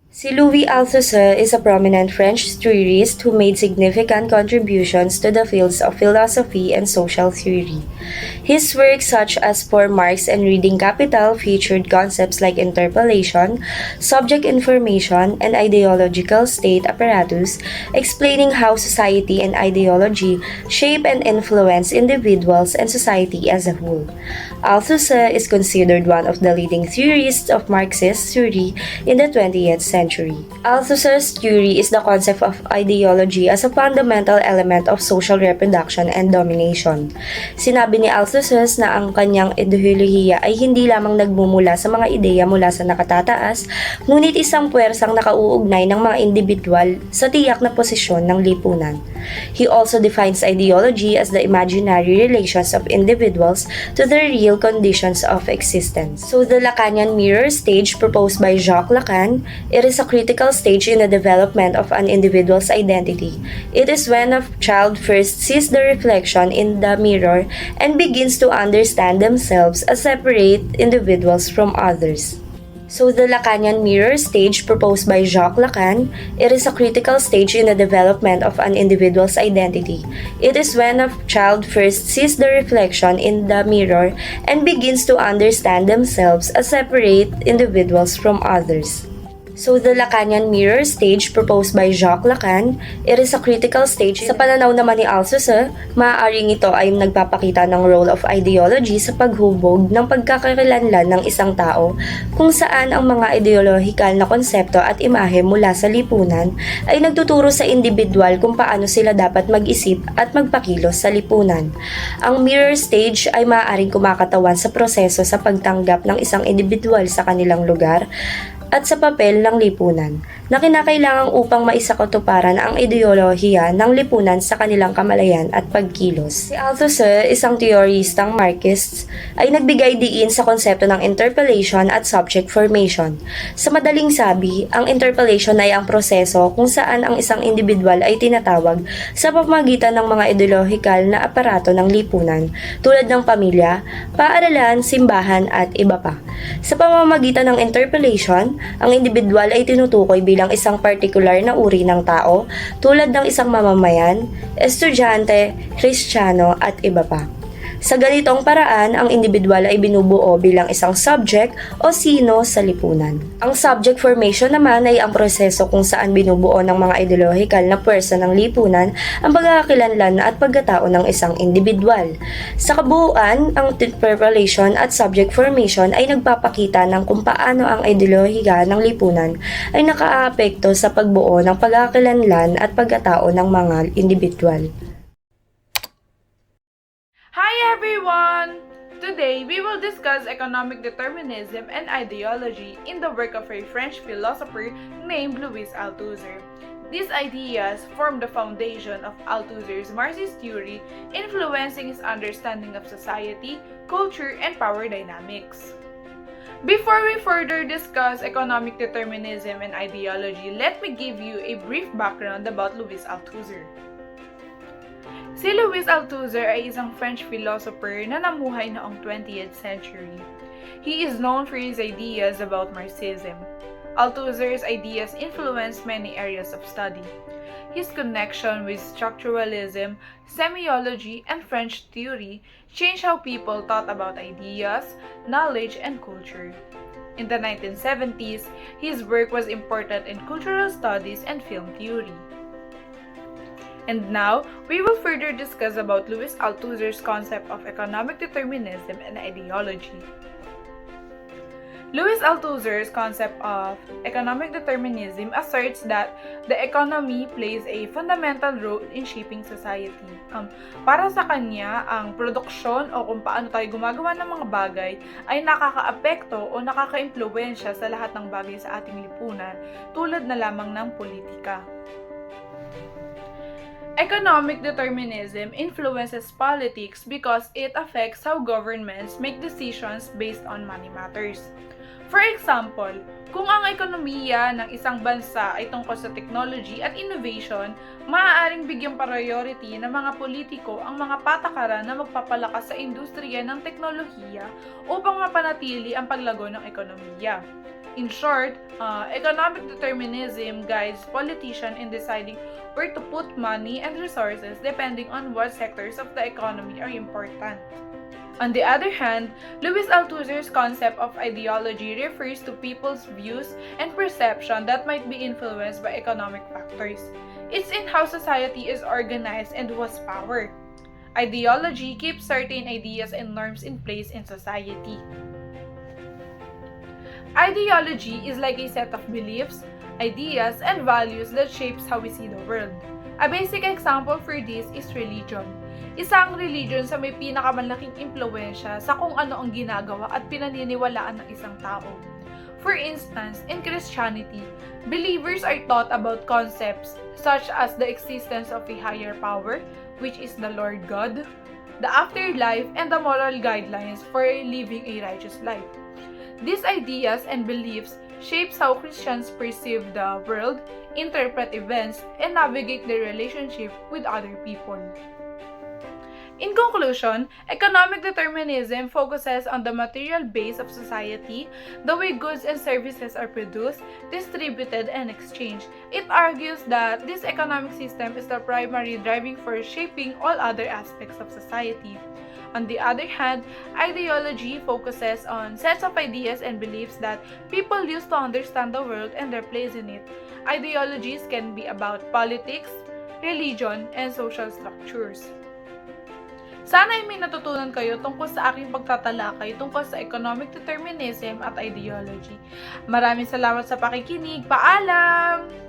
Si Louis Althusser is a prominent French theorist who made significant contributions to the fields of philosophy and social theory. His works such as For Marx and Reading Capital featured concepts like interpolation, subject information, and ideological state apparatus, explaining how society and ideology shape and influence individuals and society as a whole. Althusser is considered one of the leading theorists of Marxist theory in the 20th century. Althusser's theory is the concept of ideology as a fundamental element of social reproduction and domination. Sinabi ni Althusser na ang kanyang ideolohiya ay hindi lamang nagmumula sa mga ideya mula sa nakatataas, ngunit isang puwersang nakauugnay ng mga individual sa tiyak na posisyon ng lipunan. He also defines ideology as the imaginary relations of individuals to the real conditions of existence. So the Lacanian mirror stage proposed by Jacques Lacan, it is a critical stage in the development of an individual's identity. It is when a child first sees the reflection in the mirror and begins to understand themselves as separate individuals from others. So the Lacanian mirror stage proposed by Jacques Lacan, it is a critical stage in the development of an individual's identity. It is when a child first sees the reflection in the mirror and begins to understand themselves as separate individuals from others. So the Lacanian mirror stage proposed by Jacques Lacan, it is a critical stage. Sa pananaw naman ni Althusser, maaaring ito ay nagpapakita ng role of ideology sa paghubog ng pagkakakilanlan ng isang tao, kung saan ang mga ideolohikal na konsepto at imahe mula sa lipunan ay nagtuturo sa individual kung paano sila dapat mag-isip at magpakilos sa lipunan. Ang mirror stage ay maaaring kumakatawan sa proseso sa pagtanggap ng isang individual sa kanilang lugar at sa papel ng lipunan na kinakailangan upang maisakatuparan ang ideolohiya ng lipunan sa kanilang kamalayan at pagkilos. Si Althusser, isang teoristang Marxist, ay nagbigay diin sa konsepto ng interpellation at subject formation. Sa madaling sabi, ang interpellation ay ang proseso kung saan ang isang individual ay tinatawag sa pamamagitan ng mga ideolohikal na aparato ng lipunan tulad ng pamilya, paaralan, simbahan at iba pa. Sa pamamagitan ng interpellation, ang individual ay tinutukoy bilang isang partikular na uri ng tao tulad ng isang mamamayan, estudyante, kristyano at iba pa. Sa ganitong paraan, ang individual ay binubuo bilang isang subject o sino sa lipunan. Ang subject formation naman ay ang proseso kung saan binubuo ng mga ideolohikal na puwersa ng lipunan ang pagkakakilanlan at pagkatao ng isang individual. Sa kabuuan, ang interpellation at subject formation ay nagpapakita ng kung paano ang ideolohika ng lipunan ay nakaapekto sa pagbuo ng pagkakakilanlan at pagkatao ng mga individual. Hi everyone! Today, we will discuss economic determinism and ideology in the work of a French philosopher named Louis Althusser. These ideas form the foundation of Althusser's Marxist theory, influencing his understanding of society, culture, and power dynamics. Before we further discuss economic determinism and ideology, let me give you a brief background about Louis Althusser. Si Louis Althusser ay isang French philosopher na namuhay noong 20th century. He is known for his ideas about Marxism. Althusser's ideas influenced many areas of study. His connection with structuralism, semiology, and French theory changed how people thought about ideas, knowledge, and culture. In the 1970s, his work was important in cultural studies and film theory. And now, we will further discuss about Louis Althusser's concept of economic determinism and ideology. Louis Althusser's concept of economic determinism asserts that the economy plays a fundamental role in shaping society. Para sa kanya, ang produksyon o kung paano tayo gumagawa ng mga bagay ay nakakaapekto o nakaka-impluwensya sa lahat ng bagay sa ating lipunan, tulad na lamang ng politika. Economic determinism influences politics because it affects how governments make decisions based on money matters. For example, kung ang ekonomiya ng isang bansa ay tungkol sa technology at innovation, maaaring bigyang priority ng mga politiko ang mga patakaran na magpapalakas sa industriya ng teknolohiya upang mapanatili ang paglago ng ekonomiya. In short, economic determinism guides politicians in deciding where to put money and resources depending on what sectors of the economy are important. On the other hand, Louis Althusser's concept of ideology refers to people's views and perception that might be influenced by economic factors. It's in how society is organized and who has power. Ideology keeps certain ideas and norms in place in society. Ideology is like a set of beliefs, ideas, and values that shapes how we see the world. A basic example for this is religion. Isang religion sa may pinakamalaking impluensya sa kung ano ang ginagawa at pinaniniwalaan ng isang tao. For instance, in Christianity, believers are taught about concepts such as the existence of a higher power, which is the Lord God, the afterlife, and the moral guidelines for living a righteous life. These ideas and beliefs shapes how Christians perceive the world, interpret events, and navigate their relationship with other people. In conclusion, economic determinism focuses on the material base of society, the way goods and services are produced, distributed, and exchanged. It argues that this economic system is the primary driving force shaping all other aspects of society. On the other hand, ideology focuses on sets of ideas and beliefs that people use to understand the world and their place in it. Ideologies can be about politics, religion, and social structures. Sana ay may natutunan kayo tungkol sa aking pagtatalakay tungkol sa economic determinism at ideology. Maraming salamat sa pakikinig. Paalam!